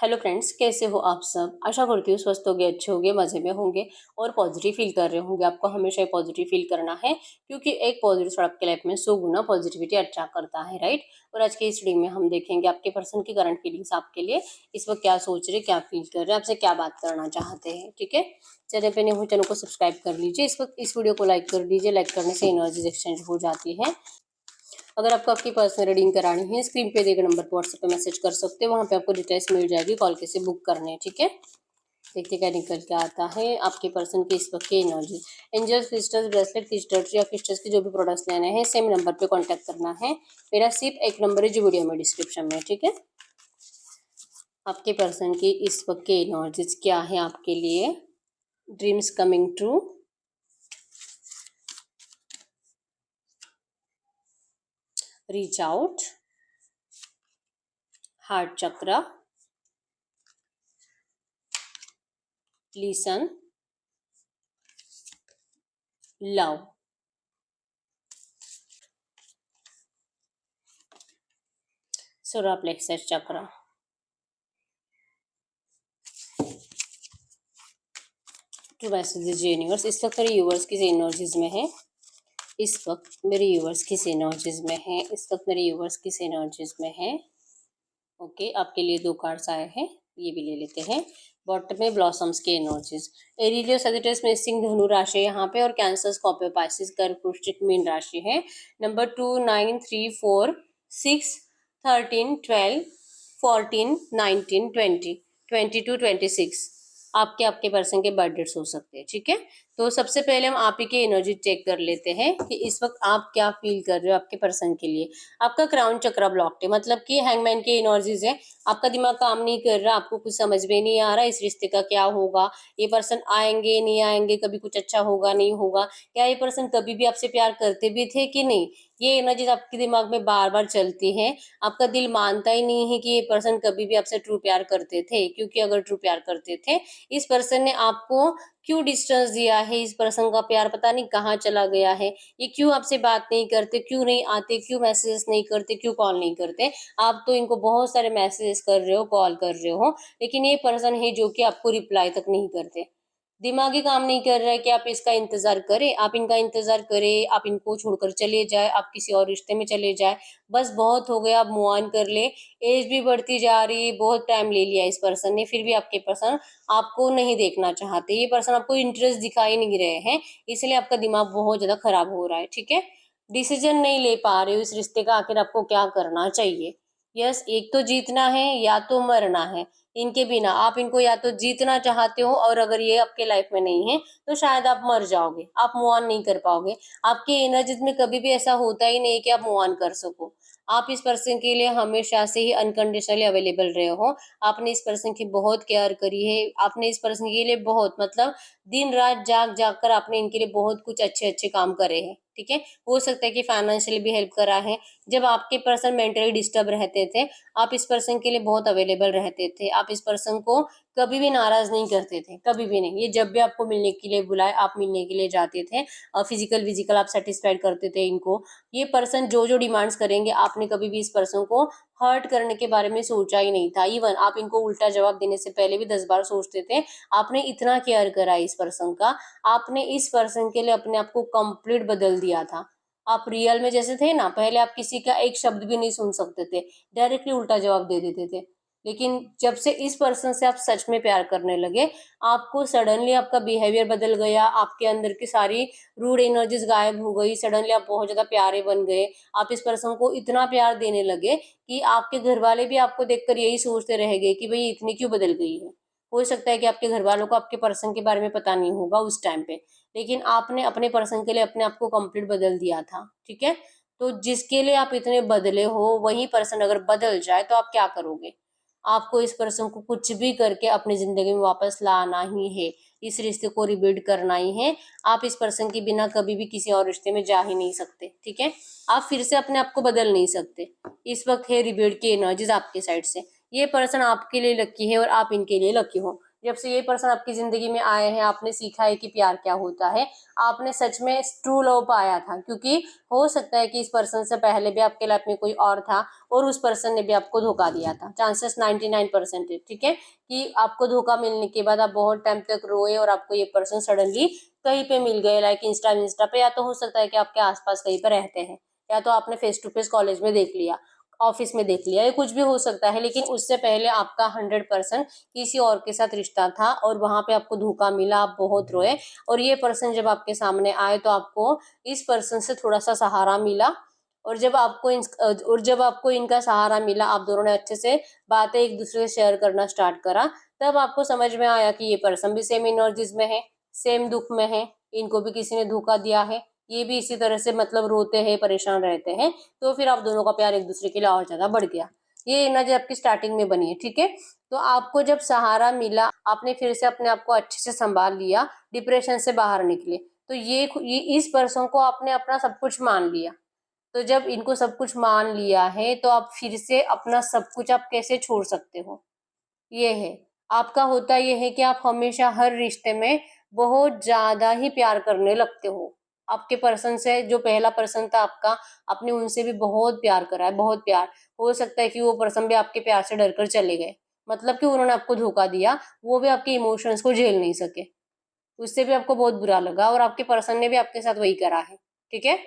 Hello friends, कैसे हो आप सब। आशा करती हूँ स्वस्थ होगे, अच्छे होंगे, मज़े में होंगे और पॉजिटिव फील कर रहे होंगे। आपको हमेशा ही पॉजिटिव फील करना है क्योंकि एक पॉजिटिव थॉट आपके लाइफ में 100 गुना पॉजिटिविटी अट्रैक्ट करता है, राइट। और आज के इस रीडिंग में हम देखेंगे आपके पर्सन की करंट फीलिंग्स आपके लिए इस वक्त क्या सोच रहे, क्या फील कर रहे हैं, आपसे क्या बात करना चाहते हैं। ठीक है, चैनल पे नहीं हो चैनल को सब्सक्राइब कर लीजिए। इस वक्त इस वीडियो को लाइक कर दीजिए। लाइक करने से एनर्जीज एक्सचेंज हो जाती है। अगर आपको आपकी पर्सनल रीडिंग करानी है, स्क्रीन पे दिए गए नंबर पर व्हाट्सएप पे मैसेज कर सकते हैं। वहाँ पे आपको डिटेल्स मिल जाएगी, कॉल कैसे बुक करने हैं। ठीक है, देखते क्या निकल के आता है आपके पर्सन की इस वक्त की energy. Angels, crystals, bracelet, crystals या क्रिस्टल्स के जो भी प्रोडक्ट्स लेने हैं सेम नंबर पे कांटेक्ट करना है। मेरा सिर्फ एक नंबर है जो वीडियो में डिस्क्रिप्शन में। ठीक है, आपके पर्सन की इस वक्त की एनर्जीज क्या है आपके लिए। Dreams coming true, reach out, heart chakra, listen, love, solar plexus chakra. Two messages universe, इस वक्त मेरे यूवर्स किस एनर्जीज में है। इस वक्त मेरे यूवर्स किस एनर्जीज में है। इस वक्त मेरे यूवर्स किस एनर्जीज में है। ओके, आपके लिए 2 कार्ड्स आए हैं, ये भी ले लेते हैं। बॉटम में ब्लॉसम्स के एनर्जीज। एरिलियस, सजिटेरियस, मेषिंग, धनु राशि है यहाँ पे और कैंसर, स्कॉर्पियो, पाइसिस, कर्क, वृश्चिक, मीन राशि है। नंबर 2, 9, 3, 4, 6, 13, 12, 14, 19, 20, 22, 26 आपके आपके पर्सन के बर्थ डेट्स हो सकते हैं। ठीक है, तो सबसे पहले हम आप ही की एनर्जी चेक कर लेते हैं कि इस वक्त आप क्या फील कर रहे हो आपके पर्सन के लिए। आपका क्राउन चक्रा ब्लॉक है, मतलब कि हैंगमैन की एनर्जीज है। आपका दिमाग काम नहीं कर रहा, आपको कुछ समझ में नहीं आ रहा इस रिश्ते का क्या होगा। ये पर्सन आएंगे नहीं आएंगे, कभी कुछ अच्छा होगा नहीं होगा, क्या ये पर्सन कभी भी आपसे प्यार करते भी थे कि नहीं। ये एनर्जीज आपके दिमाग में बार बार चलती है। आपका दिल मानता ही नहीं है कि ये पर्सन कभी भी आपसे ट्रू प्यार करते थे, क्योंकि अगर ट्रू प्यार करते थे इस पर्सन ने आपको क्यों डिस्टेंस दिया है। इस पर्सन का प्यार पता नहीं कहाँ चला गया है। ये क्यों आपसे बात नहीं करते, क्यों नहीं आते, क्यों मैसेजेस नहीं करते, क्यों कॉल नहीं करते। आप तो इनको बहुत सारे मैसेजेस कर रहे हो, कॉल कर रहे हो, लेकिन ये पर्सन है जो कि आपको रिप्लाई तक नहीं करते। दिमागी काम नहीं कर रहा है कि आप इसका इंतजार करें, आप इनका इंतजार करें, आप इनको छोड़कर चले जाए, आप किसी और रिश्ते में चले जाए। बस बहुत हो गया, आप मूव ऑन कर ले। एज भी बढ़ती जा रही है, बहुत टाइम ले लिया इस पर्सन ने, फिर भी आपके पर्सन आपको नहीं देखना चाहते। ये पर्सन आपको इंटरेस्ट दिखाई नहीं रहे हैं, इसलिए आपका दिमाग बहुत ज्यादा खराब हो रहा है। ठीक है, डिसीजन नहीं ले पा रहे हो इस रिश्ते का, आखिर आपको क्या करना चाहिए। यस, एक तो जीतना है या तो मरना है। इनके बिना आप इनको या तो जीतना चाहते हो, और अगर ये आपके लाइफ में नहीं है तो शायद आप मर जाओगे, आप मूव ऑन नहीं कर पाओगे। आपकी एनर्जीज में कभी भी ऐसा होता ही नहीं कि आप मूव ऑन कर सको। आप इस पर्सन के लिए हमेशा से ही अनकंडीशनली अवेलेबल रहे हो। आपने इस पर्सन की बहुत केयर करी है, आपने इस पर्सन के लिए बहुत, मतलब दिन रात जाग जाग कर आपने इनके लिए बहुत कुछ अच्छे अच्छे काम करे हैं। ठीक है, हो सकता है कि फाइनेंशियली भी हेल्प करा है। जब आपके पर्सन मेंटली डिस्टर्ब रहते थे, आप इस पर्सन के लिए बहुत अवेलेबल रहते थे। आप इस पर्सन को कभी भी नाराज नहीं करते थे, कभी भी नहीं। ये जब भी आपको मिलने के लिए बुलाए, आप मिलने के लिए जाते थे। फिजिकल विजिकल आप सेटिस्फाइड करते थे इनको। ये पर्सन जो जो डिमांड्स करेंगे, आपने कभी भी इस पर्सन को हर्ट करने के बारे में सोचा ही नहीं था। इवन आप इनको उल्टा जवाब देने से पहले भी 10 बार सोचते थे। आपने इतना केयर करा इस पर्सन का, आपने इस पर्सन के लिए अपने आप को कंप्लीट बदल दिया था। आप रियल में जैसे थे ना, पहले आप किसी का एक शब्द भी नहीं सुन सकते थे, डायरेक्टली उल्टा जवाब दे देते थे। लेकिन जब से इस पर्सन से आप सच में प्यार करने लगे, आपको सडनली आपका बिहेवियर बदल गया, आपके अंदर की सारी रूड एनर्जीज गायब हो गई। सडनली आप बहुत ज्यादा प्यारे बन गए। आप इस पर्सन को इतना प्यार देने लगे कि आपके घर वाले भी आपको देखकर यही सोचते रह गए कि भाई इतनी क्यों बदल गई है। हो सकता है कि आपके घर वालों को आपके पर्सन के बारे में पता नहीं होगा उस टाइम पे, लेकिन आपने अपने पर्सन के लिए अपने आप को कंप्लीट बदल दिया था। ठीक है, तो जिसके लिए आप इतने बदले हो वही पर्सन अगर बदल जाए तो आप क्या करोगे। आपको इस पर्सन को कुछ भी करके अपनी जिंदगी में वापस लाना ही है, इस रिश्ते को रिबिल्ड करना ही है। आप इस पर्सन के बिना कभी भी किसी और रिश्ते में जा ही नहीं सकते। ठीक है, आप फिर से अपने आप को बदल नहीं सकते। इस वक्त है रिबिल्ड की एनर्जीज आपके साइड से। ये पर्सन आपके लिए लकी है और आप इनके लिए लकी हो। जब से ये पर्सन आपकी जिंदगी में आए हैं, आपने सीखा है कि प्यार क्या होता है, आपने सच में ट्रू लव पाया था। क्योंकि हो सकता है कि इस पर्सन से पहले भी आपके लाइफ में कोई और था और उस पर्सन ने भी आपको धोखा दिया था। चांसेस 99% है, ठीक है, कि आपको धोखा मिलने के बाद आप बहुत टाइम तक रोए और आपको ये पर्सन सडनली कहीं पे मिल गए, लाइक इंस्टा पे, या तो हो सकता है कि आपके आसपास कहीं पे रहते हैं, या तो आपने फेस टू फेस कॉलेज में देख लिया, ऑफिस में देख लिया, ये कुछ भी हो सकता है। लेकिन उससे पहले आपका 100% किसी और के साथ रिश्ता था और वहां पे आपको धोखा मिला, आप बहुत रोए, और ये पर्सन जब आपके सामने आए तो आपको इस पर्सन से थोड़ा सा सहारा मिला। और जब आपको इनका सहारा मिला, आप दोनों ने अच्छे से बातें एक दूसरे से शेयर करना स्टार्ट करा, तब आपको समझ में आया कि ये पर्सन भी सेम एनर्जीज में है, सेम दुख में है, इनको भी किसी ने धोखा दिया है, ये भी इसी तरह से मतलब रोते हैं, परेशान रहते हैं। तो फिर आप दोनों का प्यार एक दूसरे के लिए और ज्यादा बढ़ गया। ये एनर्जी आपकी स्टार्टिंग में बनी है, ठीक है। तो आपको जब सहारा मिला, आपने फिर से अपने आप को अच्छे से संभाल लिया, डिप्रेशन से बाहर निकले, तो ये इस पर्सन को आपने अपना सब कुछ मान लिया। तो जब इनको सब कुछ मान लिया है तो आप फिर से अपना सब कुछ आप कैसे छोड़ सकते हो, ये है। आपका होता ये है कि आप हमेशा हर रिश्ते में बहुत ज्यादा ही प्यार करने लगते हो। आपके पर्सन से, जो पहला पर्सन था आपका, आपने उनसे भी बहुत प्यार करा है, बहुत प्यार। हो सकता है कि वो पर्सन भी आपके प्यार से डरकर चले गए, मतलब कि उन्होंने आपको धोखा दिया, वो भी आपके इमोशंस को झेल नहीं सके, उससे भी आपको बहुत बुरा लगा, और आपके पर्सन ने भी आपके साथ वही करा है, ठीक है।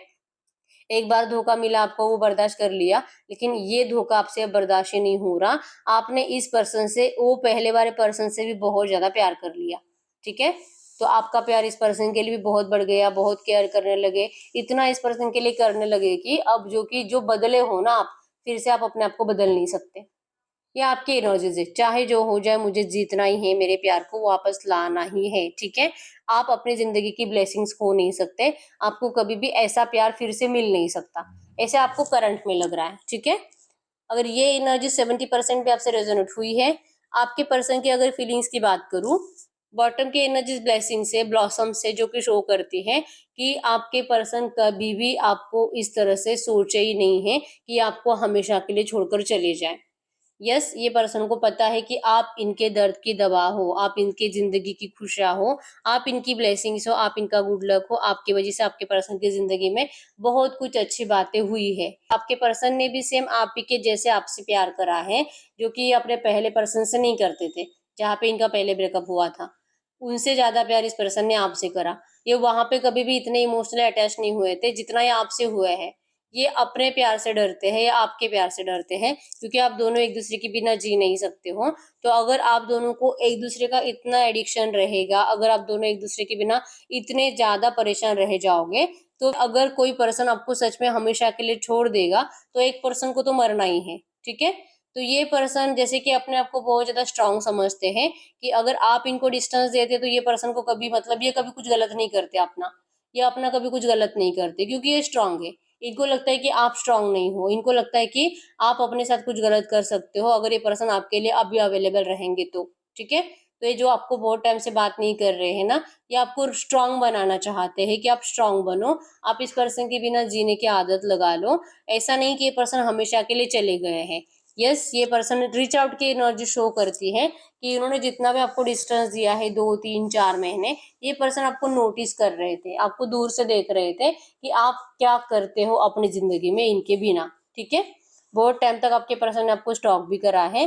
एक बार धोखा मिला आपको, वो बर्दाश्त कर लिया, लेकिन ये धोखा आपसे अब बर्दाश्त ही नहीं हो रहा। आपने इस पर्सन से, वो पहले वाले पर्सन से भी बहुत ज्यादा प्यार कर लिया, ठीक है। तो आपका प्यार इस पर्सन के लिए भी बहुत बढ़ गया, बहुत केयर करने लगे, इतना इस पर्सन के लिए करने लगे कि अब जो बदले हो ना आप, फिर से आप अपने आप को बदल नहीं सकते। ये आपकी एनर्जीज है, चाहे जो हो जाए मुझे जीतना ही है, मेरे प्यार को वापस लाना ही है, ठीक है। आप अपनी जिंदगी की ब्लेसिंग्स खो नहीं सकते, आपको कभी भी ऐसा प्यार फिर से मिल नहीं सकता, ऐसे आपको करंट में लग रहा है, ठीक है। अगर ये एनर्जी 70% भी आपसे रेजोनेट हुई है, आपके पर्सन की अगर फीलिंग्स की बात करूं, बॉटम की एनर्जीज ब्लेसिंग से, ब्लॉसम से, जो कि शो करती है कि आपके पर्सन कभी भी आपको इस तरह से सोचे ही नहीं है कि आपको हमेशा के लिए छोड़कर चले जाए। यस, ये पर्सन को पता है कि आप इनके दर्द की दवा हो, आप इनकी जिंदगी की खुशियां हो, आप इनकी ब्लेसिंग्स हो, आप इनका गुड लक हो। आपकी वजह से आपके पर्सन की जिंदगी में बहुत कुछ अच्छी बातें हुई है। आपके पर्सन ने भी सेम आप ही के जैसे आपसे प्यार करा है, जो कि अपने पहले पर्सन से नहीं करते थे, जहाँ पे इनका पहले ब्रेकअप हुआ था। उनसे ज्यादा प्यार इस पर्सन ने आपसे करा। ये वहां पे कभी भी इतने इमोशनली अटैच नहीं हुए थे जितना ये आपसे हुए हैं। ये अपने प्यार से डरते हैं या आपके प्यार से डरते हैं, क्योंकि आप दोनों एक दूसरे के बिना जी नहीं सकते हो। तो अगर आप दोनों को एक दूसरे का इतना एडिक्शन रहेगा, अगर आप दोनों एक दूसरे के बिना इतने ज्यादा परेशान रह जाओगे, तो अगर कोई पर्सन आपको सच में हमेशा के लिए छोड़ देगा, तो एक पर्सन को तो मरना ही है, ठीक है। तो ये पर्सन जैसे कि अपने आप को बहुत ज्यादा स्ट्रांग समझते हैं, कि अगर आप इनको डिस्टेंस देते तो ये पर्सन को कभी, मतलब ये कभी कुछ गलत नहीं करते अपना, ये अपना कभी कुछ गलत नहीं करते, क्योंकि ये स्ट्रांग है। इनको लगता है कि आप स्ट्रांग नहीं हो, इनको लगता है कि आप अपने साथ कुछ गलत कर सकते हो अगर ये पर्सन आपके लिए अब भी अवेलेबल रहेंगे तो, ठीक है। तो ये जो आपको बहुत टाइम से बात नहीं कर रहे हैं ना, ये आपको स्ट्रांग बनाना चाहते हैं कि आप स्ट्रांग बनो, आप इस पर्सन के बिना जीने की आदत लगा लो। ऐसा नहीं कि ये पर्सन हमेशा के लिए चले गए हैं। यस, ये पर्सन रीच आउट की एनर्जी शो करती है कि इन्होंने जितना भी आपको डिस्टेंस दिया है, 2 3 4 महीने, ये पर्सन आपको नोटिस कर रहे थे, आपको दूर से देख रहे थे कि आप क्या करते हो अपनी जिंदगी में इनके बिना, ठीक है। बहुत टाइम तक आपके पर्सन ने आपको स्टॉक भी करा है।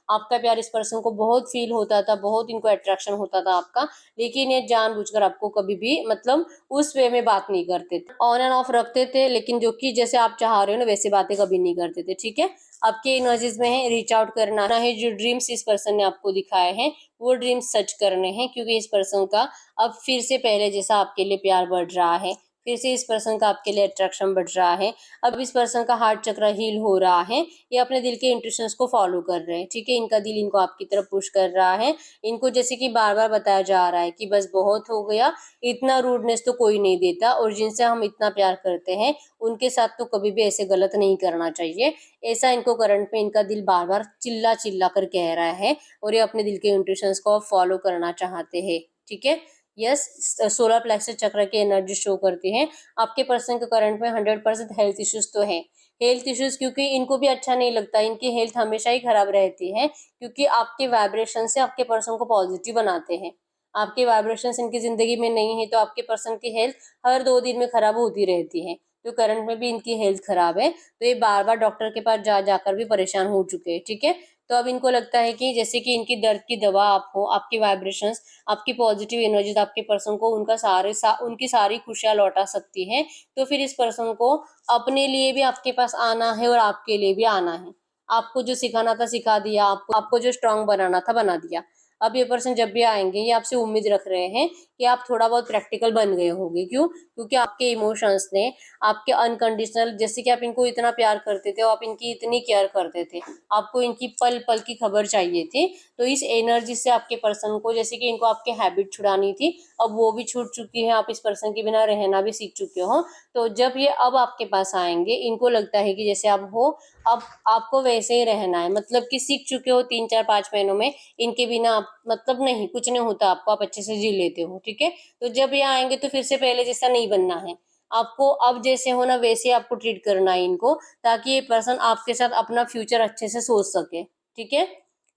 आपका प्यार इस पर्सन को बहुत फील होता था, बहुत इनको अट्रैक्शन होता था आपका, लेकिन ये जानबूझकर आपको कभी भी मतलब उस वे में बात नहीं करते थे, ऑन एंड ऑफ रखते थे, लेकिन जो कि जैसे आप चाह रहे हो ना वैसी बातें कभी नहीं करते थे, ठीक है। आपके एनर्जीज में है रीच आउट करना है, जो ड्रीम्स इस पर्सन ने आपको दिखाए हैं वो ड्रीम्स सच करने हैं, क्योंकि इस पर्सन का अब फिर से पहले जैसा आपके लिए प्यार बढ़ रहा है, फिर से इस पर्सन का आपके लिए अट्रैक्शन बढ़ रहा है। अब इस पर्सन का हार्ट चक्र हील हो रहा है, ये अपने दिल के इंट्यूशंस को फॉलो कर रहे हैं, ठीक है। इनका दिल इनको आपकी तरफ पुश कर रहा है, इनको जैसे कि बार बार बताया जा रहा है कि बस बहुत हो गया, इतना रूडनेस तो कोई नहीं देता, और जिनसे हम इतना प्यार करते हैं उनके साथ तो कभी भी ऐसे गलत नहीं करना चाहिए। ऐसा इनको करंट में इनका दिल बार बार चिल्ला चिल्ला कर कह रहा है, और ये अपने दिल के इंट्यूशंस को फॉलो करना चाहते हैं, ठीक है। यस, सोलर प्लेक्सस चक्र की एनर्जी शो करती है। आपके पर्सन के करंट में 100% हेल्थ इश्यूज तो है। हेल्थ इश्यूज क्योंकि इनको भी अच्छा नहीं लगता, इनकी हेल्थ हमेशा ही खराब रहती है, क्योंकि आपके वाइब्रेशन से आपके पर्सन को पॉजिटिव बनाते हैं। आपके वाइब्रेशंस इनकी जिंदगी में नहीं है तो आपके पर्सन की हेल्थ हर 2 दिन में खराब होती रहती है। तो करंट में भी इनकी हेल्थ खराब है, तो ये बार बार डॉक्टर के पास जाकर भी परेशान हो चुके हैं। ठीक है, तो अब इनको लगता है कि जैसे कि इनकी दर्द की दवा आप हो, आपकी वाइब्रेशंस, आपकी पॉजिटिव एनर्जीज आपके पर्सन को उनकी सारी खुशियां लौटा सकती है। तो फिर इस पर्सन को अपने लिए भी आपके पास आना है और आपके लिए भी आना है। आपको जो सिखाना था सिखा दिया, आपको जो स्ट्रांग बनाना था बना दिया। अब ये पर्सन जब भी आएंगे ये आपसे उम्मीद रख रहे हैं कि आप थोड़ा बहुत प्रैक्टिकल बन गए होंगे। क्यों? क्योंकि आपके इमोशंस ने, आपके अनकंडीशनल, जैसे कि आप इनको इतना प्यार करते थे और आप इनकी इतनी केयर करते थे, आपको इनकी पल पल की खबर चाहिए थी। तो इस एनर्जी से आपके पर्सन को, जैसे कि इनको आपके हैबिट छुड़ानी थी, अब वो भी छूट चुकी है, आप इस पर्सन के बिना रहना भी सीख चुके हो। तो जब ये अब आपके पास आएंगे, इनको लगता है कि जैसे आप हो, अब आपको वैसे ही रहना है, मतलब कि सीख चुके हो 3 4 5 महीनों में इनके बिना आप, मतलब नहीं कुछ नहीं होता आपको, आप अच्छे से जी लेते हो। ठीक है, तो जब ये आएंगे तो फिर से पहले जैसा नहीं बनना है आपको, अब जैसे हो ना वैसे आपको ट्रीट करना है इनको, ताकि ये पर्सन आपके साथ अपना फ्यूचर अच्छे से सोच सके। ठीक है,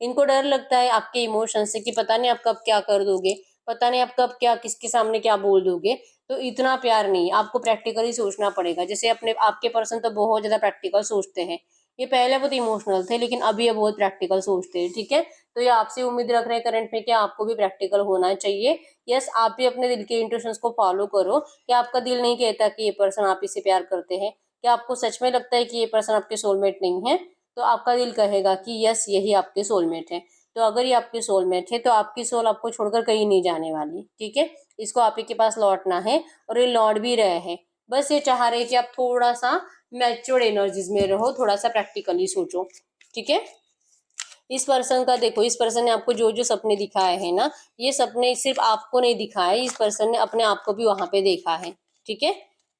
इनको डर लगता है आपके इमोशन से कि पता नहीं आप कब क्या कर दोगे, पता नहीं आप कब क्या किसके सामने क्या बोल दोगे। तो इतना प्यार नहीं, आपको प्रैक्टिकली सोचना पड़ेगा। जैसे अपने आपके पर्सन तो बहुत ज्यादा प्रैक्टिकल सोचते हैं, ये पहले बहुत इमोशनल थे लेकिन अभी ये बहुत प्रैक्टिकल सोचते हैं। ठीक है, तो ये आपसे उम्मीद रख रहे हैं करंट में कि आपको भी प्रैक्टिकल होना चाहिए। यस, आप भी अपने दिल के इंट्यूशंस को फॉलो करो। क्या आपका दिल नहीं कहता कि ये पर्सन आप ही से प्यार करते हैं? क्या आपको सच में लगता है कि ये पर्सन आपके सोलमेट नहीं है? तो आपका दिल कहेगा कि यस, यही आपके सोलमेट है। तो अगर ये आपके सोलमेट है तो आपकी सोल आपको छोड़कर कहीं नहीं जाने वाली। ठीक है, इसको आप ही के पास लौटना है और ये लौट भी रहे हैं। बस ये चाह रहे कि आप थोड़ा सा मैच्योर्ड एनर्जीज में रहो, थोड़ा सा प्रैक्टिकली सोचो। ठीक है, इस पर्सन का देखो, इस पर्सन ने आपको जो जो सपने दिखाए हैं ना, ये सपने सिर्फ आपको नहीं दिखाए, इस पर्सन ने अपने आप को भी वहां पे देखा है। ठीक है,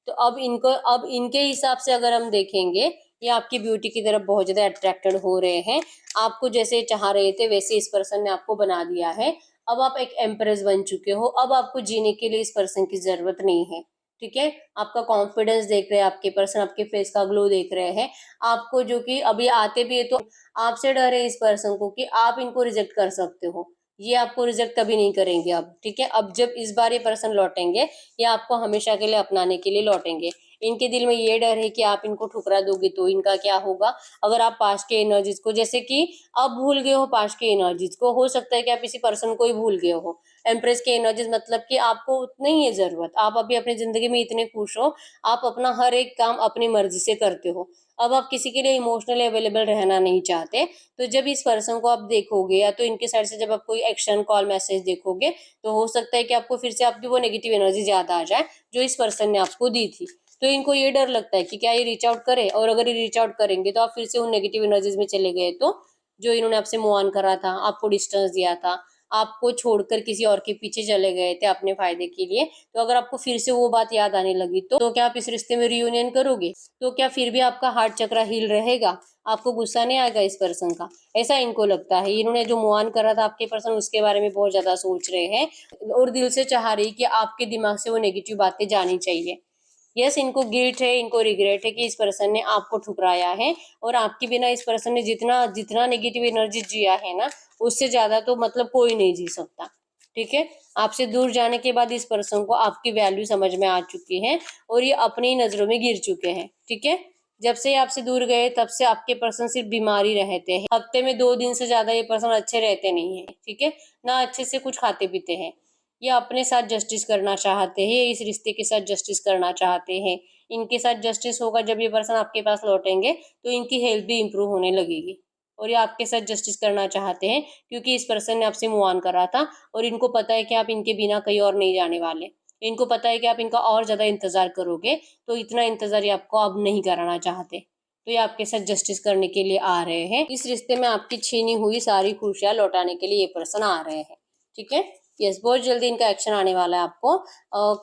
तो अब इनके हिसाब से अगर हम देखेंगे, ये आपकी ब्यूटी की तरफ बहुत ज्यादा अट्रैक्टेड हो रहे हैं। आपको जैसे चाह रहे थे वैसे इस पर्सन ने आपको बना दिया है। अब आप एक एम्प्रेस बन चुके हो, अब आपको जीने के लिए इस पर्सन की जरूरत नहीं है। ठीक है, आपका कॉन्फिडेंस देख रहे हैं आपके पर्सन, आपके फेस का ग्लो देख रहे हैं। आपको जो कि अभी आते भी है तो आपसे डर है इस पर्सन को कि आप इनको रिजेक्ट कर सकते हो, ये आपको रिजेक्ट कभी नहीं करेंगे अब। ठीक है, अब जब इस बार ये पर्सन लौटेंगे, ये आपको हमेशा के लिए अपनाने के लिए लौटेंगे। इनके दिल में ये डर है कि आप इनको ठुकरा दोगे तो इनका क्या होगा। अगर आप पास्ट के एनर्जीज को, जैसे कि अब भूल गए हो पास्ट के एनर्जीज को, हो सकता है कि आप इसी पर्सन को ही भूल गए हो। एम्प्रेस के एनर्जीज मतलब कि आपको नहीं है जरूरत, आप अभी अपनी जिंदगी में इतने खुश हो, आप अपना हर एक काम अपनी मर्जी से करते हो। अब आप किसी के लिए इमोशनली अवेलेबल रहना नहीं चाहते। तो जब इस पर्सन को आप देखोगे या तो इनके साइड से जब आप कोई एक्शन कॉल मैसेज देखोगे, तो हो सकता है कि आपको फिर से आपकी वो नेगेटिव एनर्जी याद आ जाए जो इस पर्सन ने आपको दी थी। तो इनको ये डर लगता है कि क्या ये रीच आउट करे, और अगर ये रीच आउट करेंगे तो आप फिर से उन नेगेटिव एनर्जीज में चले गए तो जो इन्होंने आपसे मूव ऑन करा था, आपको डिस्टेंस दिया था, आपको छोड़कर किसी और के पीछे चले गए थे अपने फायदे के लिए, तो अगर आपको फिर से वो बात याद आने लगी तो क्या आप इस रिश्ते में रियूनियन करोगे? तो क्या फिर भी आपका हार्ट चक्र हील रहेगा? आपको गुस्सा नहीं आएगा इस पर्सन का? ऐसा इनको लगता है। इन्होंने जो मूव ऑन करा था आपके पर्सन, उसके बारे में बहुत ज्यादा सोच रहे हैं और दिल से चाह रही कि आपके दिमाग से वो नेगेटिव बातें जानी चाहिए। यस, इनको गिल्ट है, इनको रिग्रेट है कि इस पर्सन ने आपको ठुकराया है, और आपके बिना इस पर्सन ने जितना जितना नेगेटिव एनर्जी जिया है ना, उससे ज्यादा तो मतलब कोई नहीं जी सकता। ठीक है, आपसे दूर जाने के बाद इस पर्सन को आपकी वैल्यू समझ में आ चुकी है और ये अपनी नजरों में गिर चुके हैं। ठीक है, जब से ये आपसे दूर गए तब से आपके पर्सन सिर्फ बीमारी रहते हैं, हफ्ते में 2 दिन से ज्यादा ये पर्सन अच्छे रहते नहीं है। ठीक है, ना अच्छे से कुछ खाते पीते हैं। ये अपने साथ जस्टिस करना चाहते हैं, इस रिश्ते के साथ जस्टिस करना चाहते हैं। इनके साथ जस्टिस होगा जब ये पर्सन आपके पास लौटेंगे तो इनकी हेल्थ भी इंप्रूव होने लगेगी, और ये आपके साथ जस्टिस करना चाहते हैं क्योंकि इस पर्सन ने आपसे मूव ऑन करा था और इनको पता है कि आप इनके बिना कहीं और नहीं जाने वाले। इनको पता है कि आप इनका और ज्यादा इंतजार करोगे, तो इतना इंतजार ये आपको अब नहीं कराना चाहते। तो ये आपके साथ जस्टिस करने के लिए आ रहे हैं, इस रिश्ते में आपकी छीनी हुई सारी खुशियां लौटाने के लिए ये पर्सन आ रहे हैं। ठीक है, यस, बहुत जल्दी इनका एक्शन आने वाला है आपको।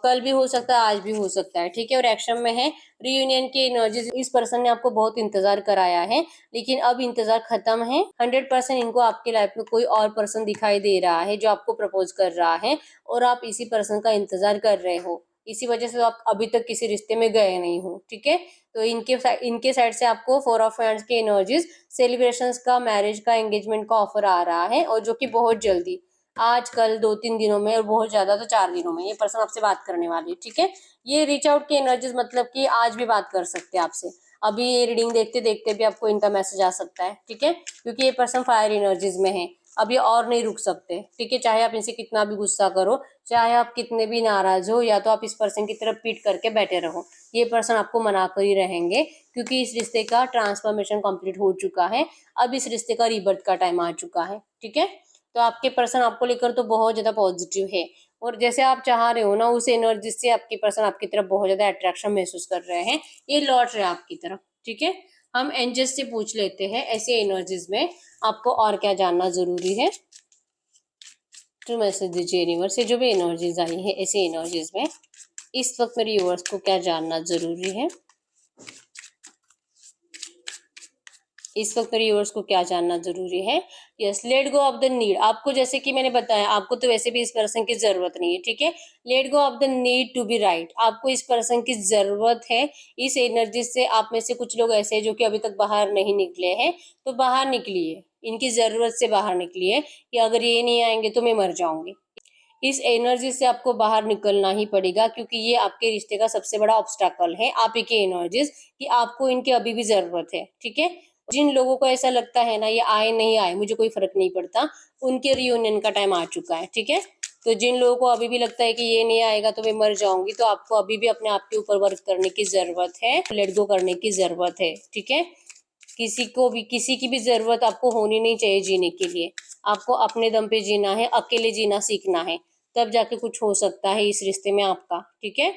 कल भी हो सकता है, आज भी हो सकता है, ठीक है। और एक्शन में है रीयूनियन की एनर्जीज। इस पर्सन ने आपको बहुत इंतजार कराया है, लेकिन अब इंतजार खत्म है। 100% इनको आपकी लाइफ में कोई और पर्सन दिखाई दे रहा है जो आपको प्रपोज कर रहा है, और आप इसी पर्सन का इंतजार कर रहे हो। इसी वजह से तो आप अभी तक किसी रिश्ते में गए नहीं हो, ठीक है। तो इनके साइड से आपको 4 ऑफ हैंड्स की एनर्जीज, सेलिब्रेशंस का, मैरिज का, एंगेजमेंट का ऑफर आ रहा है, और जो कि बहुत जल्दी, आज कल 2-3 दिनों में, और बहुत ज्यादा तो 4 दिनों में ये पर्सन आपसे बात करने वाली है, ठीक है। ये रीच आउट की एनर्जीज मतलब कि आज भी बात कर सकते हैं आपसे। अभी ये रीडिंग देखते देखते भी आपको इनका मैसेज आ सकता है, ठीक है, क्योंकि ये पर्सन फायर एनर्जीज में है। अब ये और नहीं रुक सकते, ठीक है। चाहे आप इनसे कितना भी गुस्सा करो, चाहे आप कितने भी नाराज हो, या तो आप इस पर्सन की तरफ पीट करके बैठे रहो, ये पर्सन आपको मना कर ही रहेंगे, क्योंकि इस रिश्ते का ट्रांसफॉर्मेशन कंप्लीट हो चुका है। अब इस रिश्ते का रीबर्थ का टाइम आ चुका है, ठीक है। तो आपके पर्सन आपको लेकर तो बहुत ज्यादा पॉजिटिव है, और जैसे आप चाह रहे हो ना, उस एनर्जी से आपके पर्सन आपकी तरफ बहुत ज्यादा अट्रैक्शन महसूस कर रहे हैं। ये लौट रहे हैं आपकी तरफ, ठीक है। हम एंजल्स से पूछ लेते हैं ऐसे एनर्जीज में आपको और क्या जानना जरूरी है। तो मैसेज दीजिए यूनिवर्स से, जो भी एनर्जीज आई है ऐसे एनर्जीज में इस वक्त मेरे यूनिवर्स को क्या जानना जरूरी है। इस वक्त मेरे व्यूअर्स को क्या जानना जरूरी है। Yes, late go of the need. आपको जैसे कि मैंने बताया, आपको तो वैसे भी इस पर्सन की जरूरत नहीं है, ठीक है। Let go of the need to be right. आपको इस पर्सन की जरूरत है। इस एनर्जी से आप में से कुछ लोग ऐसे हैं जो कि अभी तक बाहर नहीं निकले हैं, तो बाहर निकलिए, इनकी जरूरत से बाहर निकलिए, कि अगर ये नहीं आएंगे तो मैं मर जाऊंगी। इस एनर्जी से आपको बाहर निकलना ही पड़ेगा, क्योंकि ये आपके रिश्ते का सबसे बड़ा ऑब्स्टैकल है, आप ही के एनर्जीज, कि आपको इनकी अभी भी जरूरत है, ठीक है। जिन लोगों को ऐसा लगता है ना, ये आए नहीं आए मुझे कोई फर्क नहीं पड़ता, उनके रियूनियन का टाइम आ चुका है, ठीक है। तो जिन लोगों को अभी भी लगता है कि ये नहीं आएगा तो मैं मर जाऊंगी, तो आपको अभी भी अपने आप के ऊपर वर्क करने की जरूरत है, लेट गो करने की जरूरत है, ठीक है। किसी की भी जरूरत आपको होनी नहीं चाहिए जीने के लिए। आपको अपने दम पे जीना है, अकेले जीना सीखना है, तब जाके कुछ हो सकता है इस रिश्ते में आपका, ठीक है।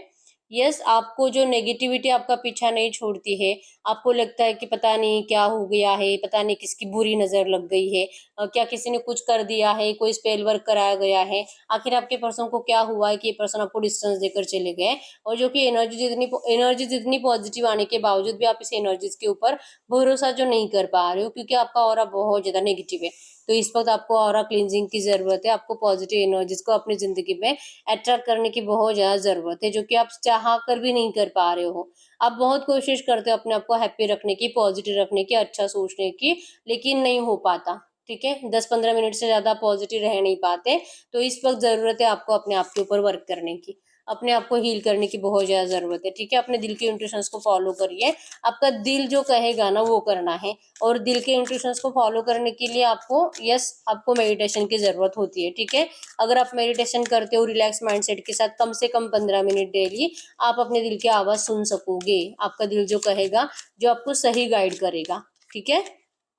यस, आपको जो नेगेटिविटी आपका पीछा नहीं छोड़ती है, आपको लगता है कि पता नहीं क्या हो गया है, पता नहीं किसकी बुरी नजर लग गई है, क्या किसी ने कुछ कर दिया है, कोई स्पेल वर्क कराया गया है, आखिर आपके पर्सन को क्या हुआ है कि ये पर्सन आपको डिस्टेंस देकर चले गए। और जो कि एनर्जी जितनी पॉजिटिव आने के बावजूद भी आप इस एनर्जीज के ऊपर भरोसा जो नहीं कर पा रहे हो, क्योंकि आपका ऑरा बहुत ज्यादा नेगेटिव है। तो इस वक्त आपको ऑरा क्लींजिंग की जरूरत है। आपको पॉजिटिव एनर्जीज को अपनी जिंदगी में अट्रैक्ट करने की बहुत ज्यादा जरूरत है, जो कि आप चाह कर भी नहीं कर पा रहे हो। आप बहुत कोशिश करते हो अपने आप को हैप्पी रखने की, पॉजिटिव रखने की, अच्छा सोचने की, लेकिन नहीं हो पाता, ठीक है। 10-15 मिनट से ज्यादा पॉजिटिव रह नहीं पाते। तो इस वक्त जरूरत है आपको अपने आप के ऊपर वर्क करने की, अपने आप को हील करने की बहुत ज्यादा जरूरत है, ठीक है। अपने दिल के इंट्यूशंस को फॉलो करिए। आपका दिल जो कहेगा ना वो करना है, और दिल के इंट्यूशंस को फॉलो करने के लिए आपको मेडिटेशन की जरूरत होती है, ठीक है। अगर आप मेडिटेशन करते हो रिलैक्स माइंडसेट के साथ, कम से कम 15 मिनट डेली, आप अपने दिल की आवाज सुन सकोगे। आपका दिल जो कहेगा, जो आपको सही गाइड करेगा, ठीक है।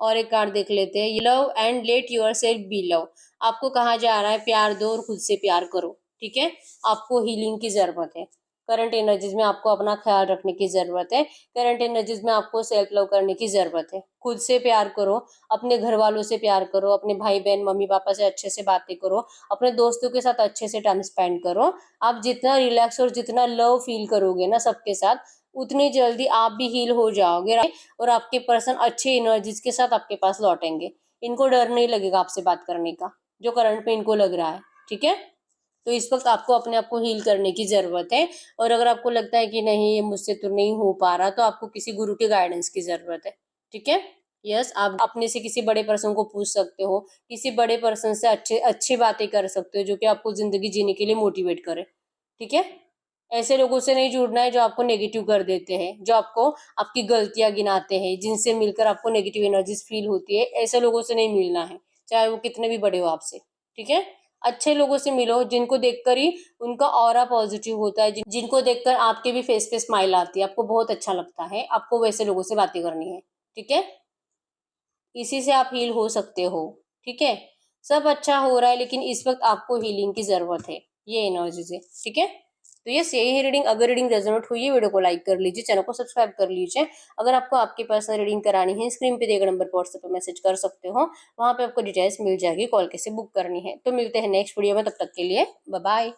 और एक कार्ड देख लेते हैं, love and let yourself be love. आपको कहा जा रहा है प्यार दो और खुद से प्यार करो, ठीक है। आपको हीलिंग की जरूरत है। करंट एनर्जीज में आपको अपना ख्याल रखने की जरूरत है। करंट एनर्जीज में आपको सेल्फ लव करने की जरूरत है। खुद से प्यार करो, अपने घर वालों से प्यार करो, अपने भाई बहन मम्मी पापा से अच्छे से बातें करो, अपने दोस्तों के साथ अच्छे से टाइम स्पेंड करो। आप जितना रिलैक्स और जितना लव फील करोगे ना सबके साथ, उतनी जल्दी आप भी हील हो जाओगे, और आपके पर्सन अच्छे एनर्जीज के साथ आपके पास लौटेंगे। इनको डर नहीं लगेगा आपसे बात करने का, जो करंट में इनको लग रहा है, ठीक है। तो इस वक्त आपको अपने आप को हील करने की जरूरत है। और अगर आपको लगता है कि नहीं ये मुझसे तो नहीं हो पा रहा, तो आपको किसी गुरु के गाइडेंस की जरूरत है, ठीक है। यस, आप अपने से किसी बड़े पर्सन को पूछ सकते हो, किसी बड़े पर्सन से अच्छे अच्छी बातें कर सकते हो, जो कि आपको जिंदगी जीने के लिए मोटिवेट करे, ठीक है। ऐसे लोगों से नहीं जुड़ना है जो आपको नेगेटिव कर देते हैं, जो आपको आपकी गलतियां गिनाते हैं, जिनसे मिलकर आपको नेगेटिव एनर्जीज फील होती है। ऐसे लोगों से नहीं मिलना है, चाहे वो कितने भी बड़े हो आपसे, ठीक है। अच्छे लोगों से मिलो, जिनको देखकर ही उनका ऑरा पॉजिटिव होता है, जिनको देखकर आपके भी फेस पे स्माइल आती है, आपको बहुत अच्छा लगता है, आपको वैसे लोगों से बातें करनी है, ठीक है। इसी से आप हील हो सकते हो, ठीक है। सब अच्छा हो रहा है, लेकिन इस वक्त आपको हीलिंग की जरूरत है, ये एनर्जी से, ठीक है। तो यस, यही है रीडिंग। अगर रीडिंग रेजोनेट हुई है, वीडियो को लाइक कर लीजिए, चैनल को सब्सक्राइब कर लीजिए। अगर आपको आपकी पर्सनल रीडिंग करानी है, स्क्रीन पे दिए गए नंबर पर व्हाट्सएप पे मैसेज कर सकते हो, वहाँ पे आपको डिटेल्स मिल जाएगी, कॉल कैसे बुक करनी है। तो मिलते हैं नेक्स्ट वीडियो में, तब तक के लिए बाय बाय।